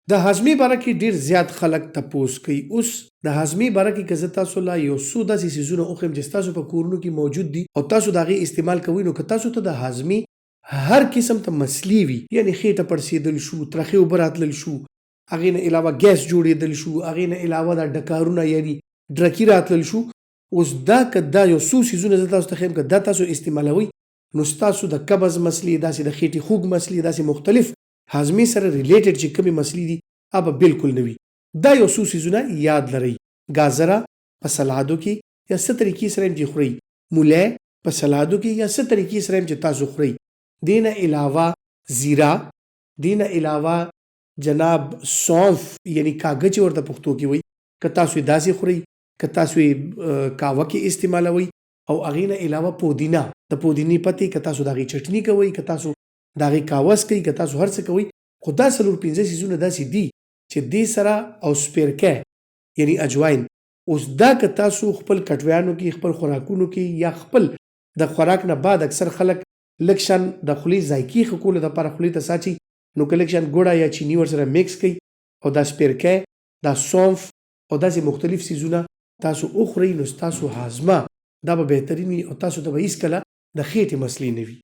د هاضمې باره کې ډېر زیات خلک تپوس کوي. اوس د هاضمې باره کې که زه تاسو له یو څو داسې څیزونه وښیم چې ستاسو په کورونو کې موجود دي او تاسو د هغې استعمال کوئ، نو که تاسو ته د هاضمې هر قسم ته مسلې وي، یعنې خېټه پړسېدل شو، ترخې اوبه راتلل شو، هغې نه علاوه ګیس جوړېدل شو، هغې نه علاوه دا ډکارونه یعنې ډرکي راتلل شو، اوس دا که دا یو څو څیزونه زه تاسو ته ښیم، که دا تاسو استعمالوئ نو ستاسو د قبض مسلې، داسې د خېټې خوږ مسلې، داسې مختلف هاضمې سره ریلیټډ چې کومې مسلې دي هغه بالکل نه وي. دا یو څو څیزونه یاد لرئ. ګازره په سلادو کې یا څه طریقې سره چې خورئ، مولی په سلادو کې یا څه طریقې سره چې تاسو خورئ. دې نه علاوه زیره، دې نه علاوه جناب سونف یعنی کاږه چې ورته پښتو کې وایي، که تاسو یې داسې خورئ، که تاسو یې قهوه کې استعمالوئ، او هغې نه علاوه پودینه، د پودینې پتې که تاسو د هغې چټني کوئ، که تاسو د هغې کاوس کوئ، که تاسو هر څه کوئ، خو دا څلور پنځه څیزونه داسې دي چې دې سره او سپیرکی یعنی اجواین، اوس دا که تاسو خپل کټویانو کې، خپل خوراکونو کې یا خپل د خوراک نه بعد اکثر خلک لږ شان د خولې ذایقې ښه کولو دپاره خولې ته ساچي، نو که لږ شان ګوړه یا چیني ورسره میکس کوي او دا سپیرکی، دا سونف او داسې مختلف څیزونه تاسو وخورئ، نو ستاسو هاضمه دا به بهترین وي او تاسو ته به هېڅکله د خېټې مسلې نه وي.